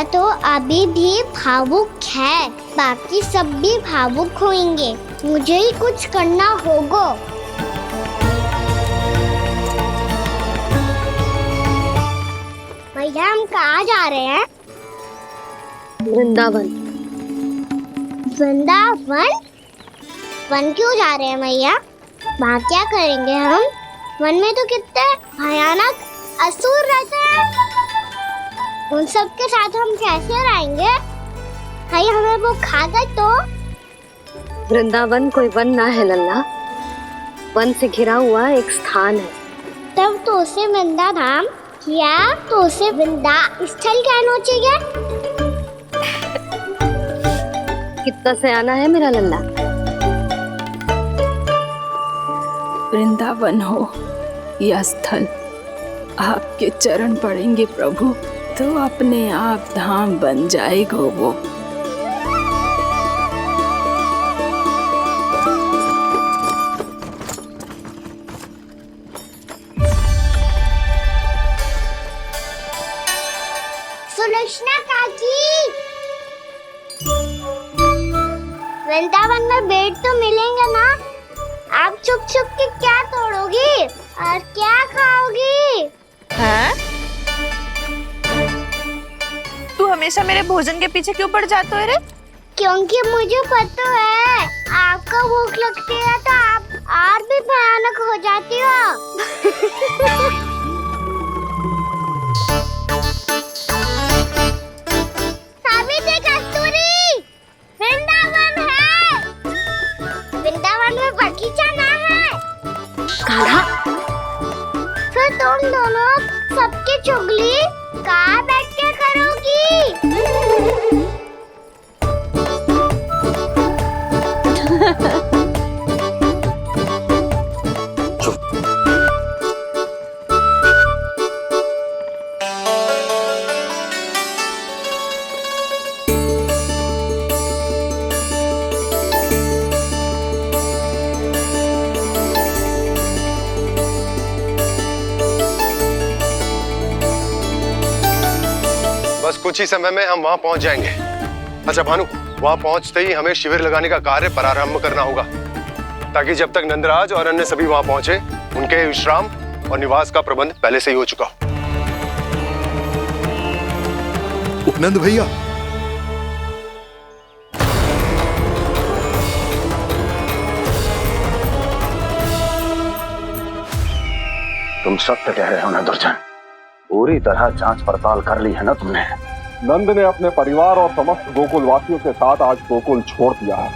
भैया तो अभी भी भावुक है, बाकी सब भी भावुक होंगे। मुझे ही कुछ करना होगा। भैया हम कहाँ जा रहे हैं? वृंदावन। वृंदावन? वन क्यों जा रहे हैं भैया? वहाँ क्या करेंगे हम? वन में तो कितने भयानक असुर रहते हैं। उन सब के साथ हम कैसे रहेंगे? भाई हमें वो खा गए तो? वृंदावन कोई वन ना है लल्ला, वन से घिरा हुआ एक स्थान है। तब तो उसे वृंदा धाम या तो उसे वृंदा स्थल कहना चाहिए। कितना सयाना है मेरा लल्ला। वृंदावन हो या स्थल, आपके चरण पड़ेंगे प्रभु तो अपने आप धाम बन जाएगा वो। सुलक्षणा काकी, वृंदावन में बेट तो मिलेंगे ना? आप छुप छुप के क्या तोड़ोगी और क्या खाओगी? हाँ? तू हमेशा मेरे भोजन के पीछे क्यों पड़ जाते हो रे? क्योंकि मुझे पता है आपको भूख लगती है तो आप और भी भयानक हो जाती हो। सावित्री, कस्तूरी, वृंदावन है। वृंदावन में बगीचा ना है। कान्हा, फिर तुम दोनों सबकी चुगली कहाँ बैठ के करोगी? बस कुछ ही समय में हम वहां पहुंच जाएंगे। अच्छा भानु, वहां पहुंचते ही हमें शिविर लगाने का कार्य प्रारंभ करना होगा, ताकि जब तक नंदराज और अन्य सभी वहां पहुंचे उनके विश्राम और निवास का प्रबंध पहले से ही हो चुका हो। उपनंद भैया, तुम सत्य कह रहे हो ना दुर्जन, पूरी तरह जांच पड़ताल कर ली है ना तुमने? नंद ने अपने परिवार और समस्त गोकुल वासियों के साथ आज गोकुल छोड़ दिया है।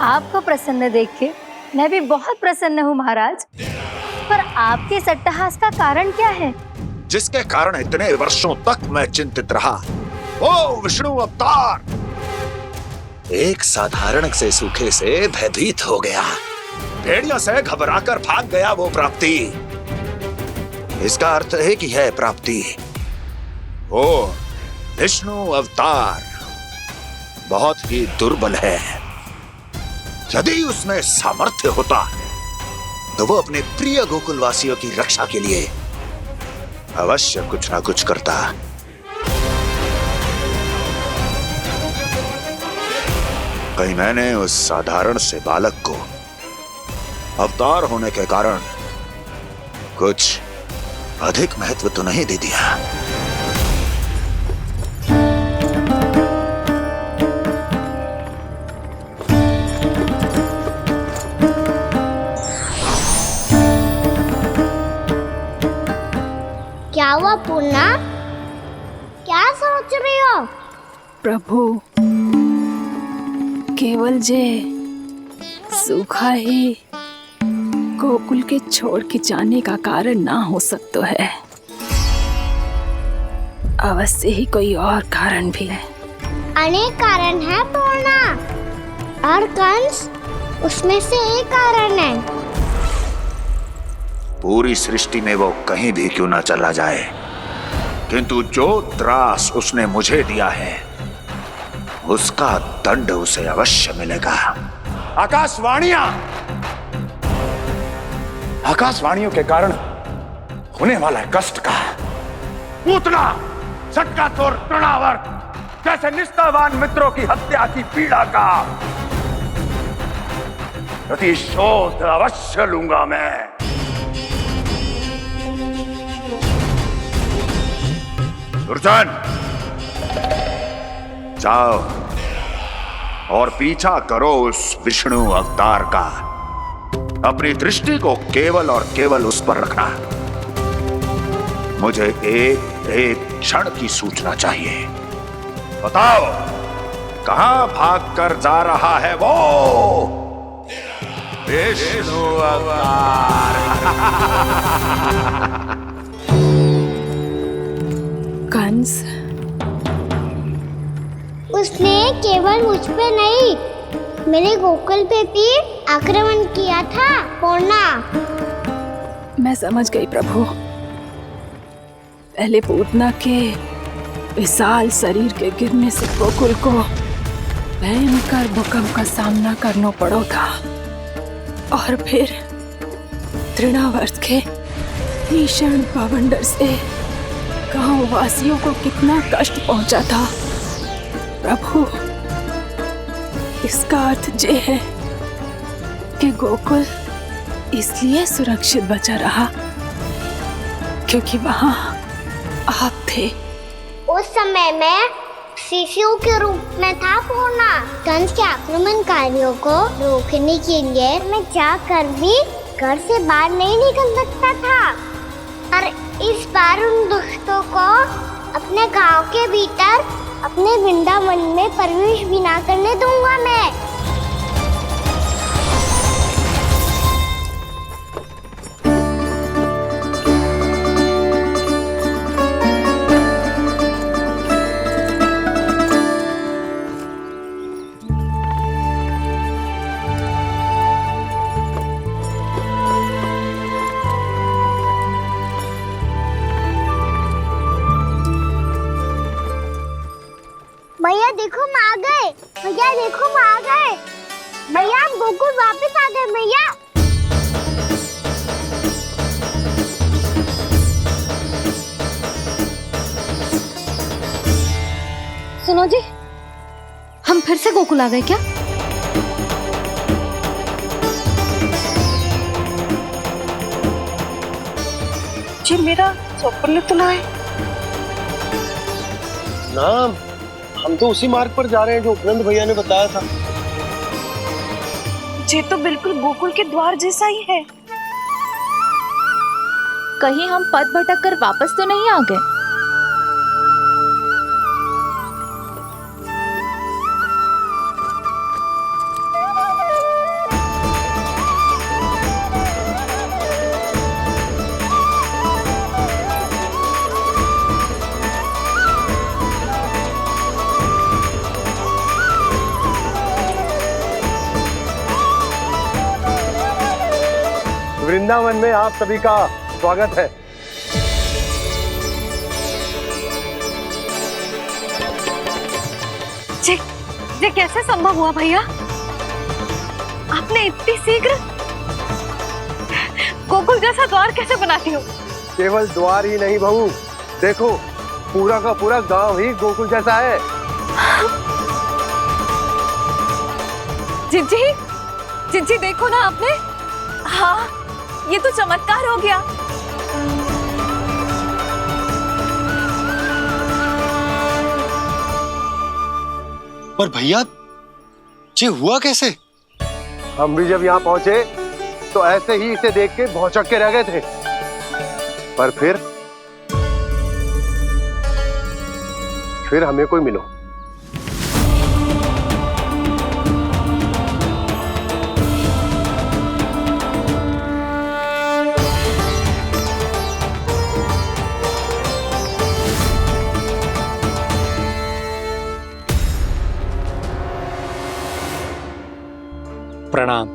आपको प्रसन्न देख के मैं भी बहुत प्रसन्न हूँ महाराज, पर आपके इस अट्टहास का कारण क्या है? जिसके कारण इतने वर्षों तक मैं चिंतित रहा, ओ विष्णु अवतार एक साधारण से सूखे से भयभीत हो गया, भेड़ियों से घबराकर भाग गया वो प्राप्ति। इसका अर्थ है कि है प्राप्ति वो विष्णु अवतार बहुत ही दुर्बल है। यदि उसमें सामर्थ्य होता तो वो अपने प्रिय गोकुलवासियों की रक्षा के लिए अवश्य कुछ ना कुछ करता। कहीं मैंने उस साधारण से बालक को अवतार होने के कारण कुछ अधिक महत्व तो नहीं दे दिया। क्या हुआ पूर्णा? क्या सोच रही हो? प्रभु, केवल जे सूखा ही गोकुल के छोड़ के जाने का कारण ना हो सकता है, अवश्य ही कोई और कारण भी है। अनेक कारण है पूर्णा, और कंस उसमें से एक कारण है। पूरी सृष्टि में वो कहीं भी क्यों ना चला जाए, किंतु जो त्रास उसने मुझे दिया है उसका दंड उसे अवश्य मिलेगा। आकाशवाणियों के कारण होने वाला कष्ट का पूतना झटका तोड़ तृणावर्त जैसे निष्ठावान मित्रों की हत्या की पीड़ा का प्रतिशोध अवश्य लूंगा मैं। दुर्जन, जाओ और पीछा करो उस विष्णु अवतार का। अपनी दृष्टि को केवल और केवल उस पर रखना। मुझे एक एक क्षण की सूचना चाहिए। बताओ, कहां भागकर जा रहा है वो विष्णु अवतार? कंस, उसने केवल मुझ पे नहीं, मेरे गोकुल पे भी आक्रमण किया था पूर्णा। मैं समझ गई प्रभु। पहले पूतना के विशाल शरीर के गिरने से गोकुल को भयंकर भूकंप का सामना करना पड़ा था, और फिर तृणावर्त के भीषण पावंडर से गांव वासियों को कितना कष्ट पहुंचा था। प्रभु, इसका अर्थ ये है कि गोकुल इसलिए सुरक्षित बचा रहा क्योंकि वहां आप थे। उस समय मैं शिशु के रूप में था पूर्णा। कंस के आक्रमणकारियों को रोकने के लिए मैं जाकर भी घर से बाहर नहीं निकल सकता था, और इस बार उन दुष्टों को अपने गांव के भीतर अपने वृंदावन में प्रवेश भी ना करने दूंगा मैं। भैया देखो हम आ गए, भैया देखो हम आ गए, भैया हम गोकुल वापस आ गए भैया। सुनो जी, हम फिर से गोकुल आ गए क्या? जी मेरा स्वप्न तो ना है। ना, हम तो उसी मार्ग पर जा रहे हैं जो उपनंद भैया ने बताया था। ये तो बिल्कुल गोकुल के द्वार जैसा ही है। कहीं हम पथ भटक कर वापस तो नहीं आ गए? वृंदावन में आप सभी का स्वागत है। ये कैसे संभव हुआ भैया? आपने इतनी शीघ्र गोकुल जैसा द्वार कैसे बनाती हो? केवल द्वार ही नहीं बहू, देखो पूरा का पूरा गांव ही गोकुल जैसा है। जिज्जी, जिज्जी देखो ना आपने। हाँ, ये तो चमत्कार हो गया। पर भैया, ये हुआ कैसे? हम भी जब यहाँ पहुंचे तो ऐसे ही इसे देख के भौचक के रह गए थे, पर फिर हमें कोई मिलो। प्रणाम।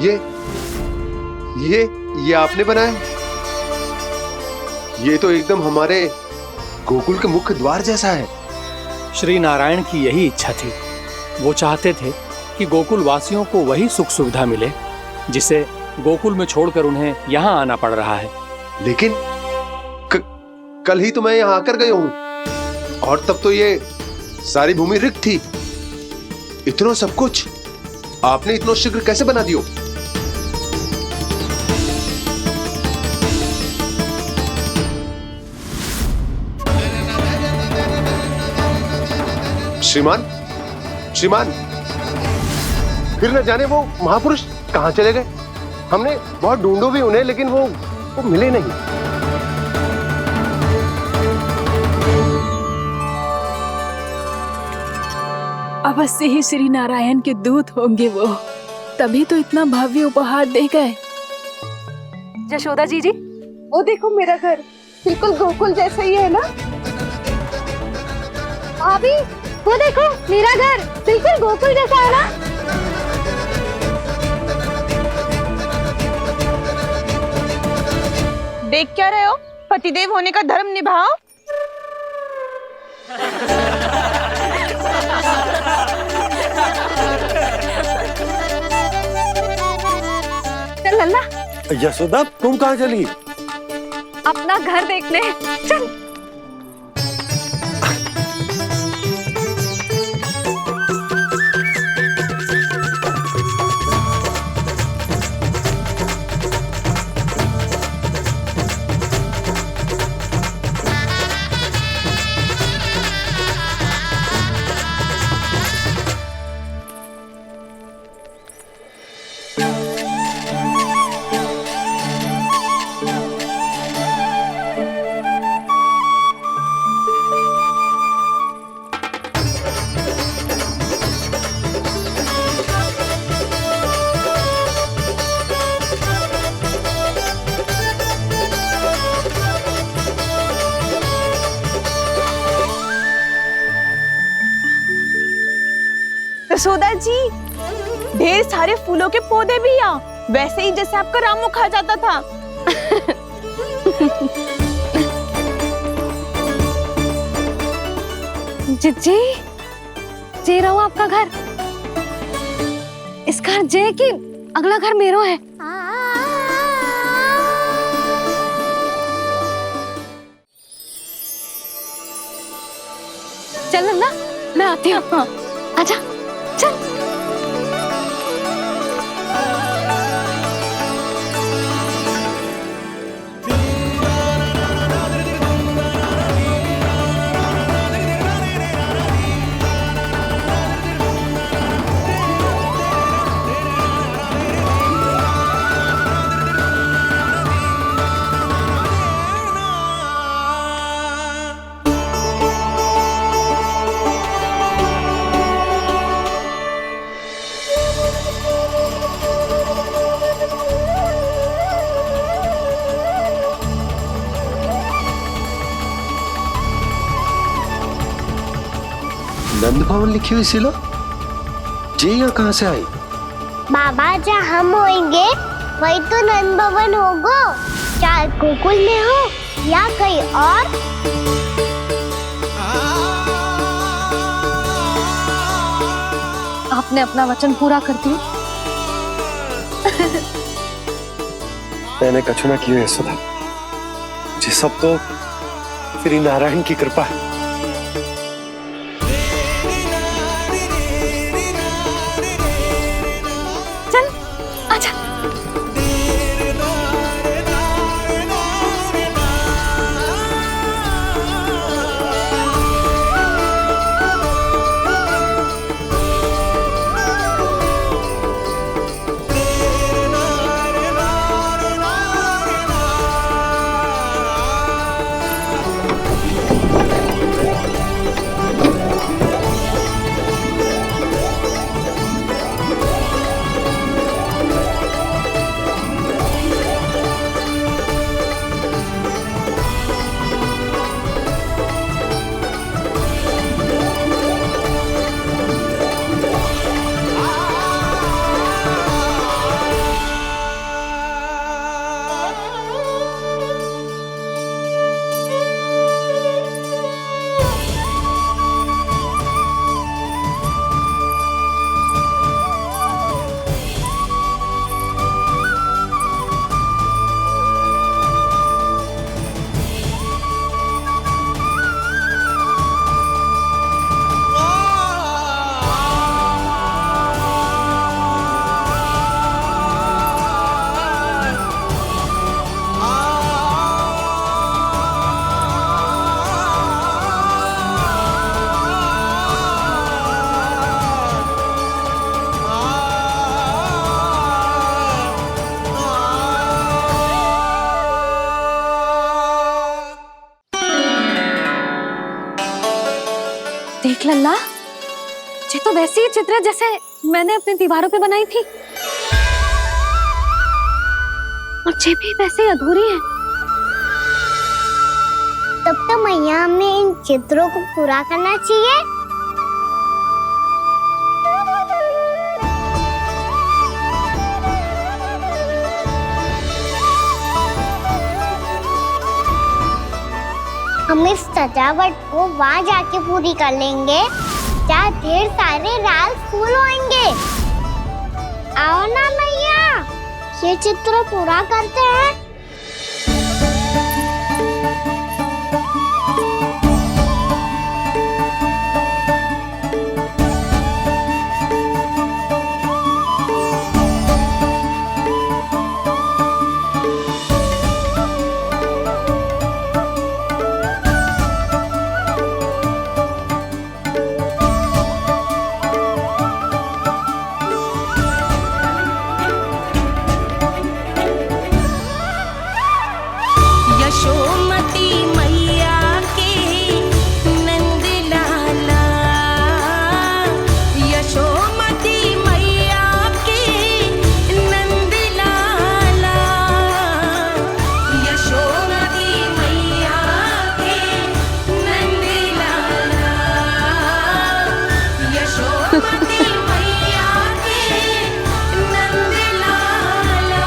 ये आपने बनाया? ये तो एकदम हमारे गोकुल के मुख्य द्वार जैसा है। श्री नारायण की यही इच्छा थी। वो चाहते थे कि गोकुल वासियों को वही सुख सुविधा मिले जिसे गोकुल में छोड़कर उन्हें यहाँ आना पड़ रहा है। लेकिन कल ही तो मैं यहाँ आकर गया हूँ और तब तो ये सारी भूमि रिक्त थी। इतना सब कुछ आपने इतना शीघ्र कैसे बना दियो? श्रीमान, श्रीमान, फिर न जाने वो महापुरुष कहां चले गए। हमने बहुत ढूंढो भी उन्हें, लेकिन वो मिले नहीं। अवश्य ही श्री नारायण के दूत होंगे वो, तभी तो इतना भव्य उपहार दे गए। यशोदा जी जी, वो देखो मेरा घर बिल्कुल गोकुल जैसा ही है ना। भाभी, वो देखो मेरा घर बिल्कुल गोकुल जैसा है ना। देख क्या रहे हो? पतिदेव होने का धर्म निभाओ। चल लल्ला, यशोदा तुम कहाँ चली? अपना घर देखने चल। यशोदा जी, ढेर सारे फूलों के पौधे भी यहाँ, वैसे ही जैसे आपका रामू खा जाता था। जी जे रहो आपका घर। इस घर जे की अगला घर मेरो है। चल ना, मैं आती हूँ। हाँ, आजा चल। नंद भवन लिखी हुई सिलो जी यहाँ कहाँ से आई? बाबा, जहाँ हम होंगे वही तो नंद भवन होगा, चाहे गोकुल में हो या कहीं और। आपने अपना वचन पूरा कर दिया। मैंने कछु ना किया यशोदा जी, सब तो श्री नारायण की कृपा है। देख लल्ला, ये तो वैसी ही चित्र जैसे मैंने अपनी दीवारों पे बनाई थी, और ये भी वैसे ही अधूरी है। तब तो मैया हमें इन चित्रों को पूरा करना चाहिए। हम इस सजावट को वहाँ जाके पूरी कर लेंगे जहाँ ढेर सारे लाल फूल होंगे। आओ ना मैया, ये चित्र पूरा करते हैं। यशोमती मैया के नंद लाला, यशोमती मैया के नंद लाला, यशोमती मैया के नंद लाला, यशोमती मैया के नंद लाला।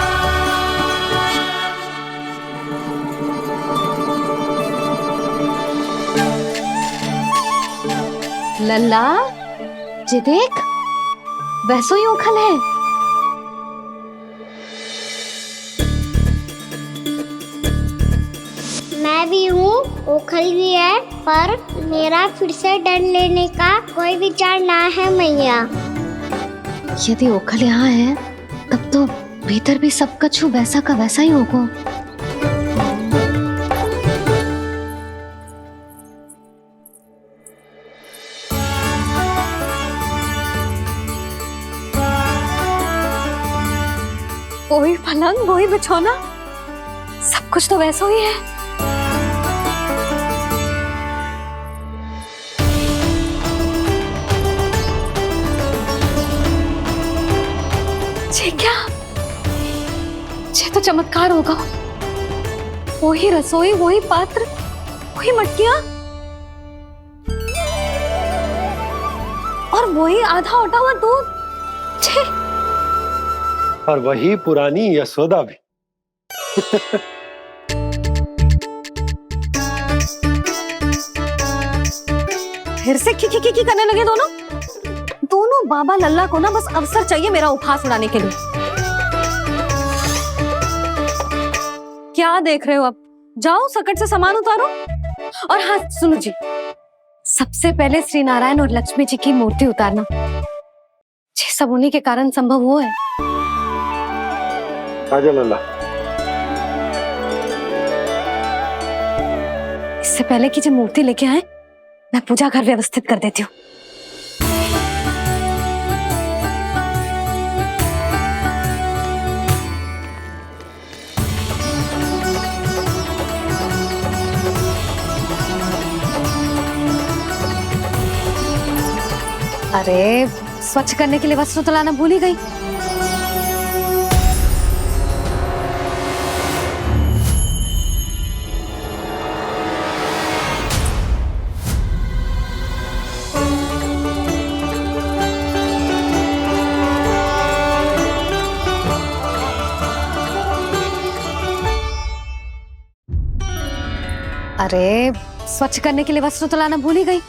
लल्ला, ये देख, वैसो ही उखल है। मैं भी हूँ, ओखल भी है, पर मेरा फिर से डर लेने का कोई विचार ना है मैया। यदि ओखल यहाँ है, तब तो भीतर भी सब कछु वैसा का वैसा ही होगा। वही पलंग, वही बिछौना, सब कुछ तो वैसा ही है। ये क्या? ये तो चमत्कार होगा। वही रसोई, वही पात्र, वही मटकियां, और वही आधा उटा हुआ दूध। छे! और वही पुरानी यशोदा भी। फिर से खी करने लगे दोनों बाबा लल्ला को ना बस अवसर चाहिए मेरा उपहास उड़ाने के लिए। क्या देख रहे हो? अब जाओ, सकट से सामान उतारो। और हाँ सुनो जी, सबसे पहले श्री नारायण और लक्ष्मी जी की मूर्ति उतारना। ये सब उन्हीं के कारण संभव हुआ है। आजा लल्ला। इससे पहले कि जो मूर्ति लेके आए, मैं पूजा घर व्यवस्थित कर देती हूँ। अरे, स्वच्छ करने के लिए वस्त्र तो लाना भूल ही गई। अरे, स्वच्छ करने के लिए वस्त्र तो लाना भूल ही गई।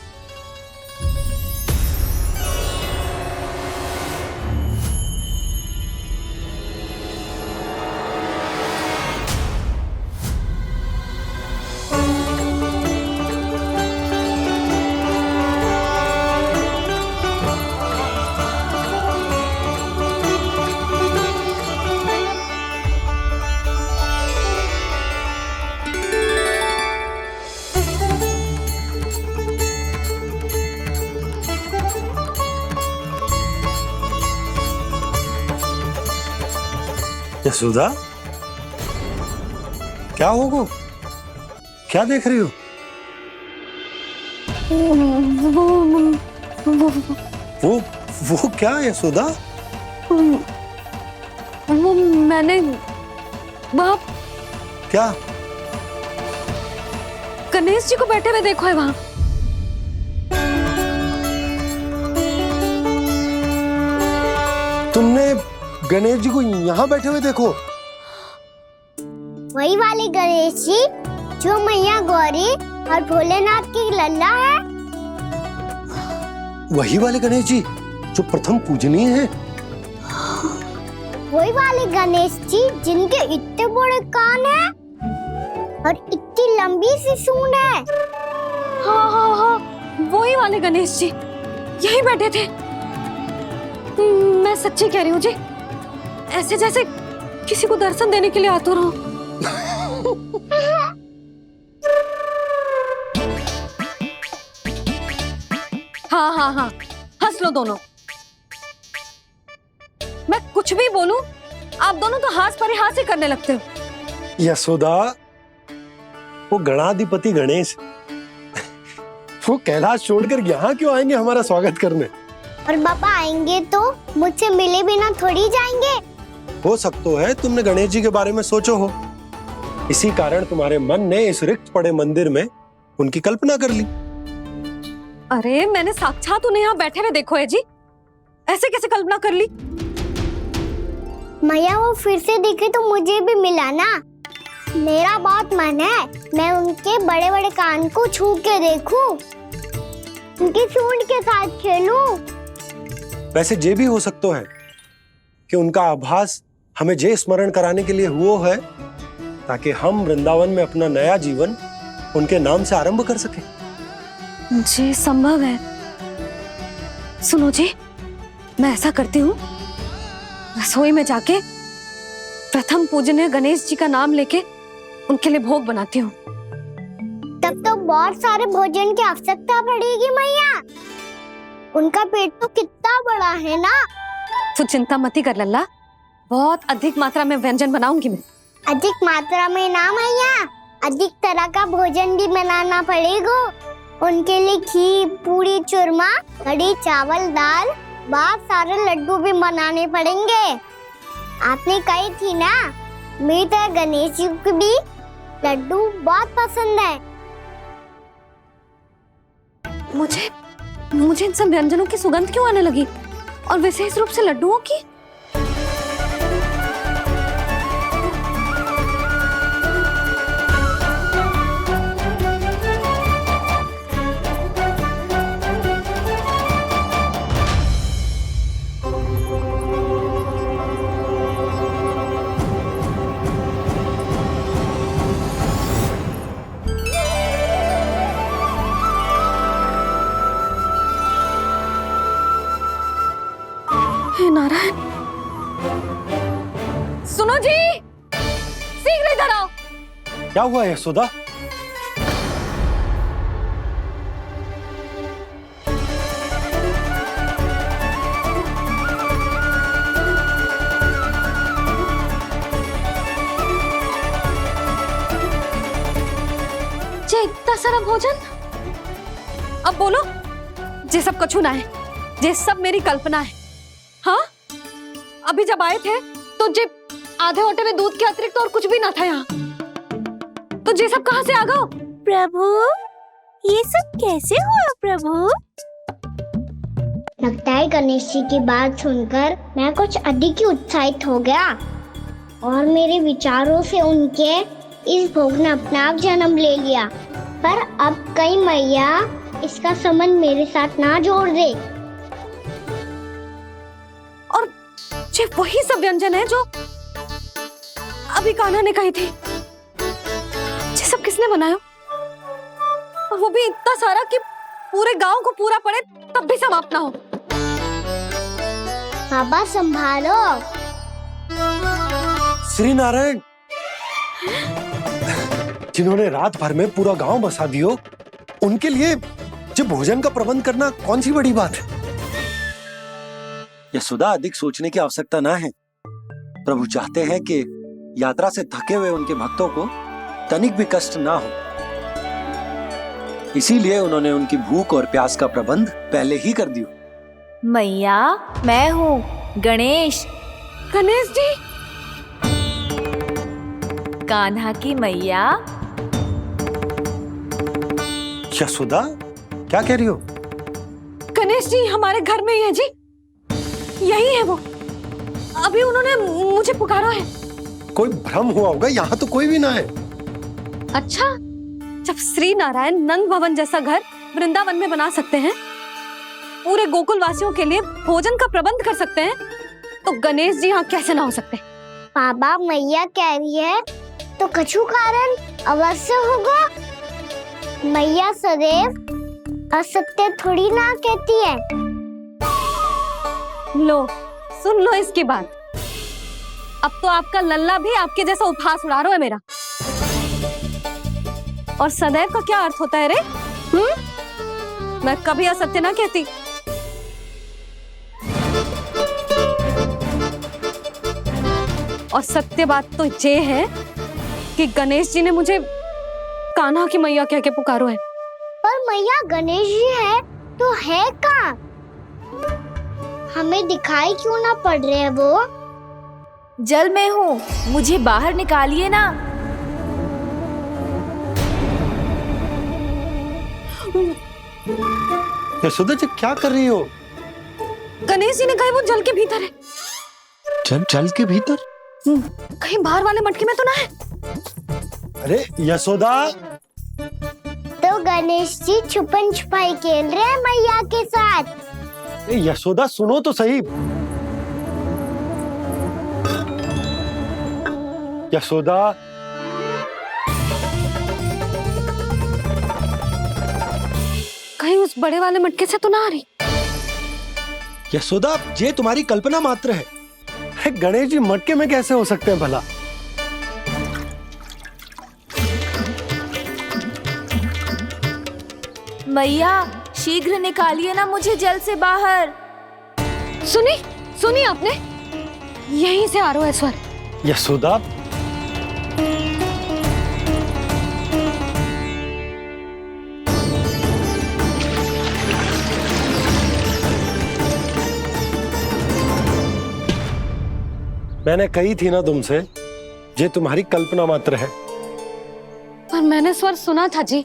यशोदा, क्या होगा? क्या देख रही हो? वो क्या यशोदा? वो मैंने वहाँ क्या? गणेश जी को बैठे हुए देखो है वहाँ। तुमने गणेश जी को यहाँ बैठे हुए देखो? वही वाले गणेश जी जो मैया गौरी और भोलेनाथ की लल्ला है। वही वाले गणेश जी जो प्रथम पूजनीय हैं? वही वाले गणेश जी जिनके इतने बड़े कान हैं और इतनी लंबी सी सूंड है। हाँ हाँ हाँ, वही वाले गणेश जी यही बैठे थे। मैं सच्ची कह रही हूँ जी, ऐसे जैसे किसी को दर्शन देने के लिए आतुर हो। हाँ हाँ हाँ, हंस लो दोनों। मैं कुछ भी बोलूं, आप दोनों तो हाथ परिहास ही करने लगते हो। यशोदा, वो गणाधिपति गणेश वो कैलाश छोड़कर यहाँ क्यों आएंगे हमारा स्वागत करने? और पापा आएंगे तो मुझसे मिले बिना थोड़ी जाएंगे। हो सकता है तुमने गणेश जी के बारे में सोचो हो, इसी कारण तुम्हारे मन ने इस रिक्त पड़े मंदिर में उनकी कल्पना कर ली। अरे मैंने साक्षात उन्हें यहाँ बैठे हुए देखो है जी, ऐसे कैसे कल्पना कर ली? मैया वो फिर से दिखे तो मुझे भी मिला ना। मेरा बहुत मन है मैं उनके बड़े बड़े कान को छू के देखूं, उनकी सूंड के साथ खेलूं। वैसे ये भी हो सकता है कि उनका आभास हमें जे स्मरण कराने के लिए हुआ है ताकि हम वृंदावन में अपना नया जीवन उनके नाम से आरंभ कर सके। जी संभव है। सुनो जी, मैं ऐसा करती हूँ, रसोई में जाके प्रथम पूजनीय गणेश जी का नाम लेके उनके लिए भोग बनाती हूँ। तब तो बहुत सारे भोजन की आवश्यकता पड़ेगी मैया। उनका पेट तो कितना बड़ा है ना। तू चिंता मत ही कर लल्ला, बहुत अधिक मात्रा में व्यंजन बनाऊंगी मैं। अधिक मात्रा में ना मैया, अधिक तरह का भोजन भी बनाना पड़ेगा। उनके लिए खीर, पूरी, चूरमा, कढ़ी, चावल, दाल, बहुत सारे लड्डू भी बनाने पड़ेंगे। आपने कही थी ना, मेरी तरह गणेश जी को भी लड्डू बहुत पसंद है। मुझे इन सब व्यंजनों की सुगंध क्यों आने लगी, और विशेष रूप से लड्डुओं की? हे नारायण, सुनो जी, शीघ्र इधर आओ। क्या हुआ यशोदा? जे इतना सारा भोजन, अब बोलो, जे सब कछु ना है, जे सब मेरी कल्पना है। हाँ, अभी जब आए थे तो जे आधे ओटे में दूध के अतिरिक्त और कुछ भी ना था यहाँ, तो जे सब कहाँ से आ गए? प्रभु, ये सब कैसे हुआ प्रभु? लगता है गणेश जी की बात सुनकर मैं कुछ अधिक ही उत्साहित हो गया और मेरे विचारों से उनके इस भोग ने अपना आप जन्म ले लिया। पर अब कई मैया इसका संबंध मेरे साथ ना जोड़ दे। और ये वही सब व्यंजन है जो अभी कान्हा ने कही थी। ये सब किसने बनाया? और वो भी इतना सारा कि पूरे गांव को पूरा पड़े तब भी समाप्त ना हो। बाबा संभालो। श्री नारायण, जिन्होंने रात भर में पूरा गांव बसा दियो, उनके लिए जो भोजन का प्रबंध करना कौन सी बड़ी बात है? यशोदा, अधिक सोचने की आवश्यकता ना है। प्रभु चाहते हैं कि यात्रा से थके हुए उनके भक्तों को तनिक भी कष्ट ना हो। इसीलिए उन्होंने उनकी भूख और प्यास का प्रबंध पहले ही कर दिया। मैया, मैं हूँ गणेश। गणेश जी, कान्हा की मैया। यशोदा, क्या कह रही हो? गणेश जी हमारे घर में ही है जी, यही है वो। अभी उन्होंने मुझे पुकारा है। कोई भ्रम हुआ होगा, यहाँ तो कोई भी ना है। अच्छा, जब श्री नारायण नंद भवन जैसा घर वृंदावन में बना सकते हैं, पूरे गोकुल वासियों के लिए भोजन का प्रबंध कर सकते हैं, तो गणेश जी यहाँ कैसे ना हो सकते? बाबा, मैया कह रही है तो कछु कारण अवश्य होगा। मैया सदैव असत्य थोड़ी ना कहती है। लो, सुन लो इसकी बात। अब तो आपका लल्ला भी आपके जैसा उपहास उड़ा रहा है मेरा। और सदैव का क्या अर्थ होता है रे? मैं कभी असत्य ना कहती। और सत्य बात तो ये है कि गणेश जी ने मुझे कान्हा की मैया कह के पुकारो है। पर मैया गणेश जी है तो है कहाँ? हमें दिखाई क्यों ना पड़ रहे हैं वो? जल में हूँ, मुझे बाहर निकालिए ना। यशोदा जी, क्या कर रही हो? गणेश जी ने कहा वो जल के भीतर है। जल के भीतर? कहीं बाहर वाले मटके में तो ना है? अरे यशोदा! तो गणेश जी छुपन छुपाई खेल रहे हैं मैया के साथ। यशोदा, सुनो तो सही। यशोदा, कहीं उस बड़े वाले मटके से तो ना आ रही? यशोदा, ये तुम्हारी कल्पना मात्र है। गणेश जी मटके में कैसे हो सकते हैं भला? मैया, शीघ्र निकालिए ना मुझे जल से बाहर। सुनी आपने? यहीं से आ रहा है स्वर। यशोदा, मैंने कही थी ना तुमसे, ये तुम्हारी कल्पना मात्र है। पर मैंने स्वर सुना था जी।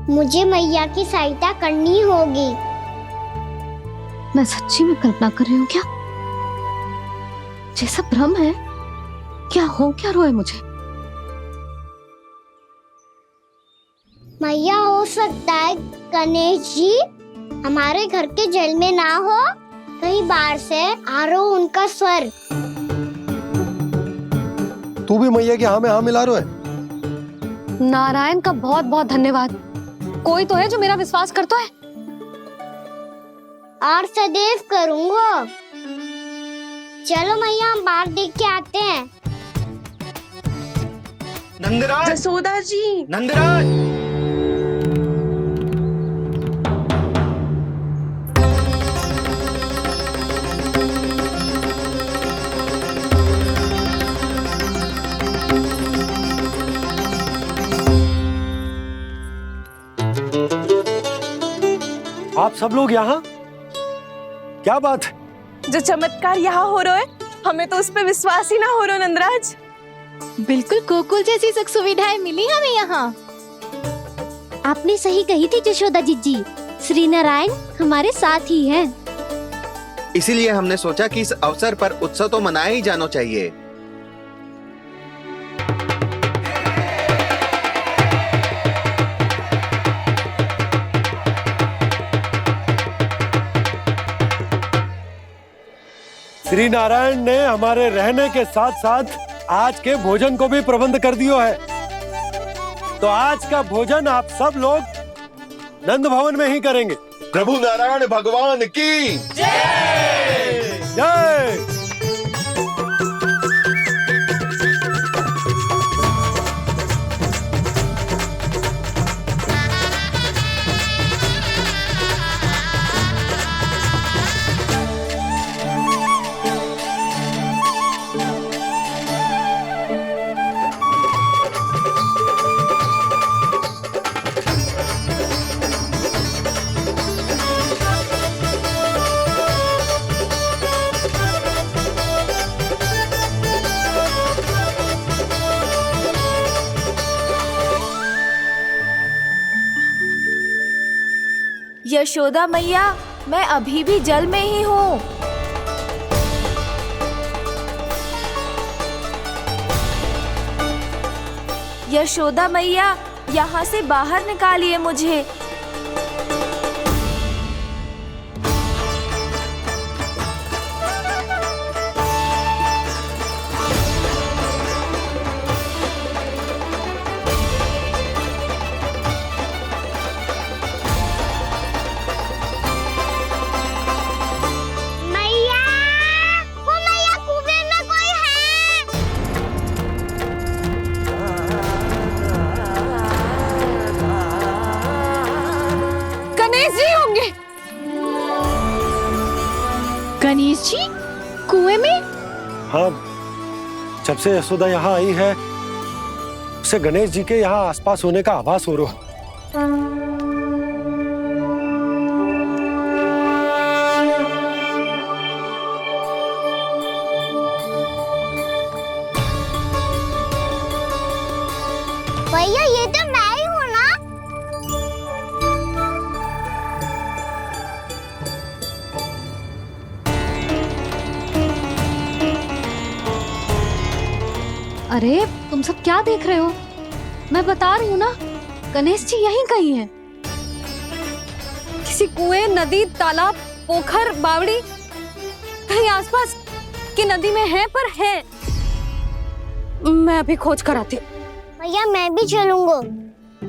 मुझे मैया की सहायता करनी होगी। मैं सच्ची में कल्पना कर रही हूँ क्या? जैसा भ्रम है क्या? हो क्या रहा है मुझे? मैया, हो सकता है गणेश जी हमारे घर के जल में ना हो, कहीं बाहर से आ रहा हो उनका स्वर। तू भी मैया के हाँ में हाँ मिला रहा है। नारायण का बहुत बहुत धन्यवाद। कोई तो है जो मेरा विश्वास करता है। और सदैव करूंगा। चलो मैया, हम बाहर देख के आते हैं। नंदराज! जसोदा जी! नंदराज! आप सब लोग यहाँ? क्या बात है? जो चमत्कार यहाँ हो रहा है, हमें तो उस पे विश्वास ही ना हो रहा नंदराज। बिल्कुल गोकुल जैसी सुख सुविधाएं मिली हमें यहाँ। आपने सही कही थी जशोदा जीजी, श्री नारायण हमारे साथ ही हैं। इसीलिए हमने सोचा कि इस अवसर पर उत्सव तो मनाया ही जाना चाहिए। श्री नारायण ने हमारे रहने के साथ साथ आज के भोजन को भी प्रबंध कर दियो है। तो आज का भोजन आप सब लोग नंद भवन में ही करेंगे। प्रभु नारायण भगवान की जय जय। यशोदा मैया, मैं अभी भी जल में ही हूँ। यशोदा मैया, यहाँ से बाहर निकालिए मुझे। मैया, वो मैया कुएं में कोई है। गणेश जी होंगे। गणेश जी कुएं में? हाँ, जब से यशोदा यहाँ आई है उसे गणेश जी के यहाँ आसपास होने का आभास हो रहा है। भैया ये तो मैं ही हूँ ना। अरे तुम सब क्या देख रहे हो? मैं बता रही हूँ ना, गणेश जी यहीं कहीं हैं। किसी कुएं, नदी, तालाब, पोखर, बावड़ी, कहीं आसपास की नदी में है, पर है। मैं अभी खोज कर आती हूँ। भैया मैं भी चलूंगा।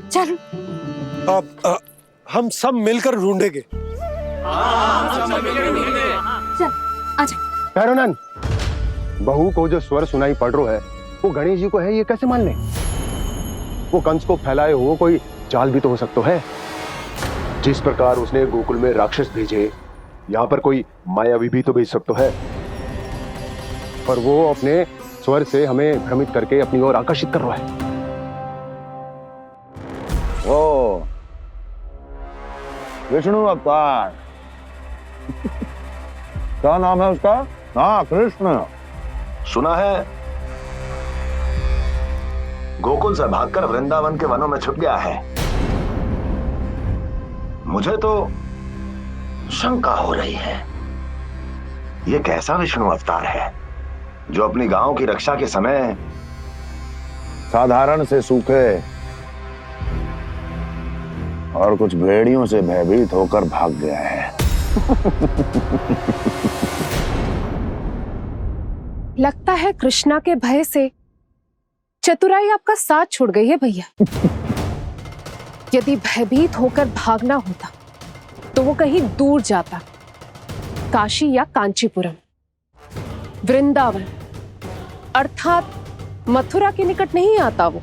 चल। अब हम सब मिलकर ढूंढेंगे। चल आजा। भैरवनंद, बहू को जो स्वर सुनाई पड़ रहा है वो गणेश जी को है, ये कैसे मान ले? वो कंस को फैलाए हुए कोई चाल भी तो हो सकता है। जिस प्रकार उसने गोकुल में राक्षस भेजे, यहाँ पर कोई मायावी भी तो भेज सकता है। पर वो अपने स्वर से हमें भ्रमित करके अपनी ओर आकर्षित कर रहा है। ओ विष्णु अवतार। क्या नाम है उसका? हाँ, कृष्ण। सुना है गोकुल से भागकर वृंदावन के वनों में छुप गया है। मुझे तो शंका हो रही है, ये कैसा विष्णु अवतार है जो अपनी गांव की रक्षा के समय साधारण से सूखे और कुछ भेड़ियों से भयभीत होकर भाग गया है। लगता है कृष्णा के भय से चतुराई आपका साथ छोड़ गई है भैया। यदि भयभीत होकर भागना होता तो वो कहीं दूर जाता, काशी या कांचीपुरम, वृंदावन अर्थात मथुरा के निकट नहीं आता वो।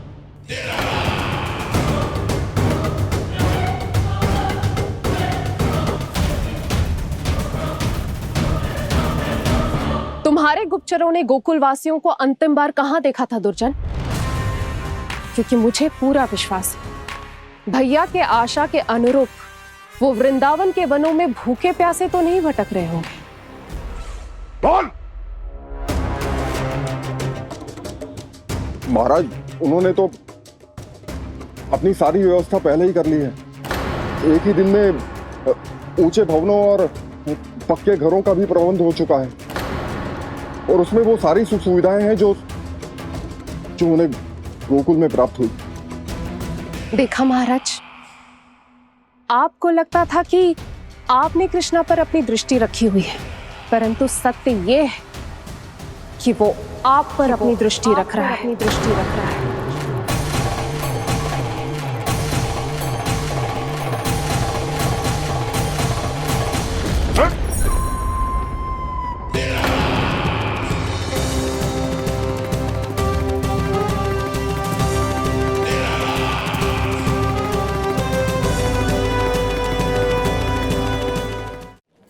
तुम्हारे गुप्तचरों ने गोकुल वासियों को अंतिम बार कहां देखा था दुर्जन? क्योंकि मुझे पूरा विश्वास है भैया के आशा के अनुरूप वो वृंदावन के वनों में भूखे प्यासे तो नहीं भटक रहे होंगे। बोल। महाराज, उन्होंने तो अपनी सारी व्यवस्था पहले ही कर ली है। एक ही दिन में ऊंचे भवनों और पक्के घरों का भी प्रबंध हो चुका है, और उसमें वो सारी सुख सुविधाएं हैं जो उन्हें गोकुल में प्राप्त हुई। देखा महाराज, आपको लगता था कि आपने कृष्णा पर अपनी दृष्टि रखी हुई है, परंतु सत्य ये है कि वो आप पर अपनी दृष्टि रख रहा है।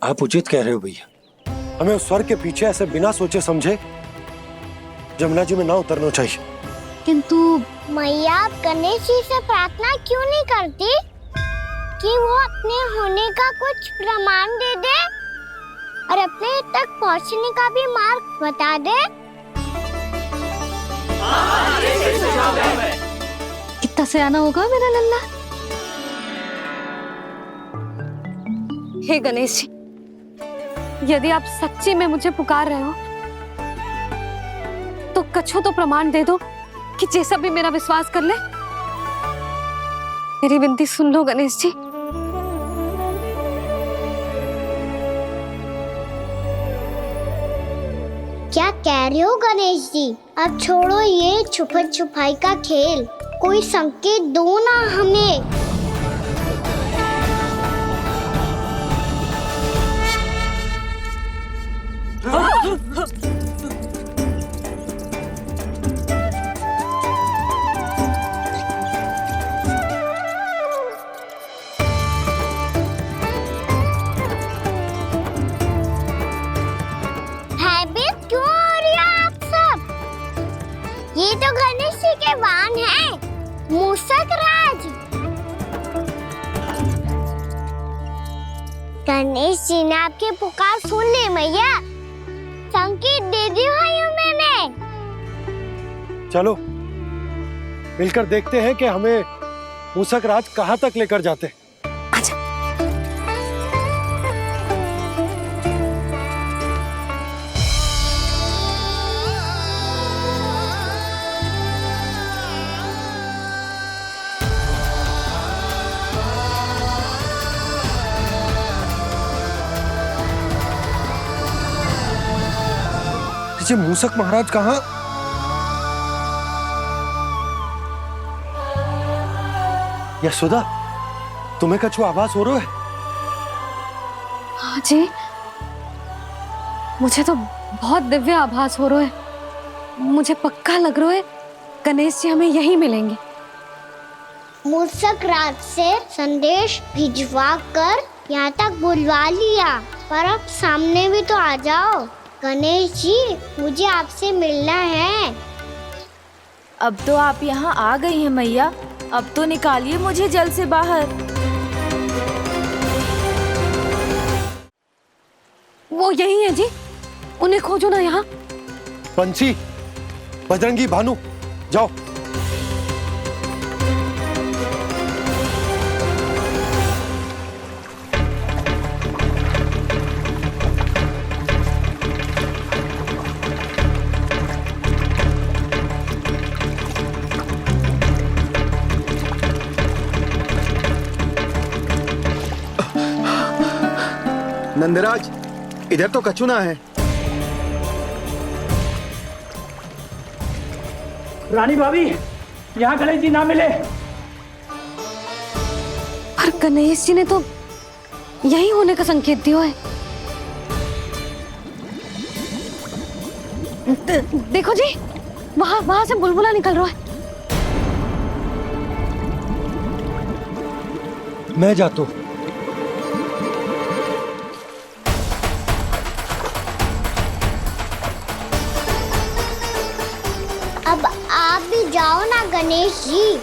आप उचित कह रहे हो भैया, हमें उस स्वर के पीछे ऐसे बिना सोचे समझे जमुना जी में ना उतरना चाहिए। किंतु मैया, आप गणेश जी से प्रार्थना क्यों नहीं करती कि वो अपने होने का कुछ प्रमाण दे दे और अपने तक पहुंचने का भी मार्ग बता दे? कितना सयाना होगा मेरा लल्ला। हे गणेश जी, यदि आप सच्ची में मुझे पुकार रहे हो तो कछो तो प्रमाण दे दो कि जैसा भी मेरा विश्वास कर ले। मेरी विनती सुन लो गणेश जी। क्या कह रहे हो गणेश जी? अब छोड़ो ये छुपन छुपाई का खेल, कोई संकेत दो ना हमें। भयभीत क्यों हो रही हो आप सब? ये तो गणेश जी के वाहन हैं, मूषक राज। गणेश जी ने आपकी पुकार सुन ली मैया, संकेत दे दी भाइयों मैंने। चलो मिलकर देखते हैं कि हमें मूषक राज कहाँ तक लेकर जाते हैं। ये मूषक महाराज कहाँ? यशोदा, तुम्हें कछु आभास हो रहा है? हाँ जी, मुझे तो बहुत दिव्य आभास हो रहा है। मुझे पक्का लग रहा है गणेश जी हमें यहीं मिलेंगे। मूषक राज से संदेश भिजवा कर यहाँ तक बुलवा लिया, पर अब सामने भी तो आ जाओ। गणेश जी, मुझे आपसे मिलना है। अब तो आप यहाँ आ गई हैं मैया, अब तो निकालिए मुझे जल से बाहर। वो यही है जी, उन्हें खोजो ना यहाँ। पंछी, बजरंगी, भानु, जाओ। नंदराज, इधर तो कछुना है। रानी भाभी, यहाँ गणेश जी ना मिले। पर गणेश जी ने तो यही होने का संकेत दिया है। देखो जी, वहां से बुलबुला निकल रहा है। मैं जाता हूँ। अब आप भी जाओ ना गणेश जी।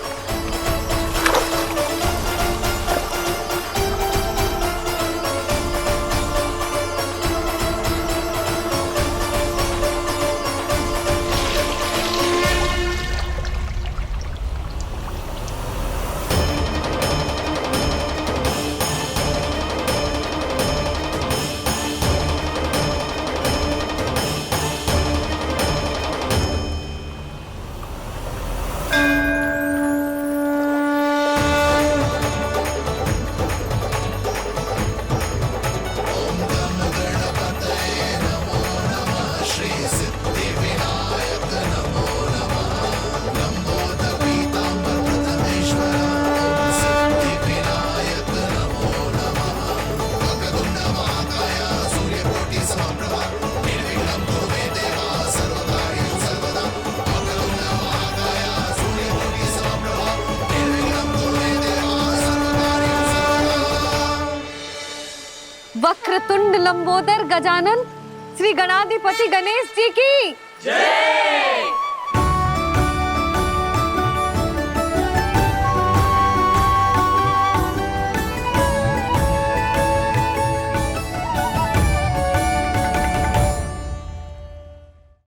वक्रतुंड लंबोदर गजानन श्री गणाधिपति गणेश जी की जय।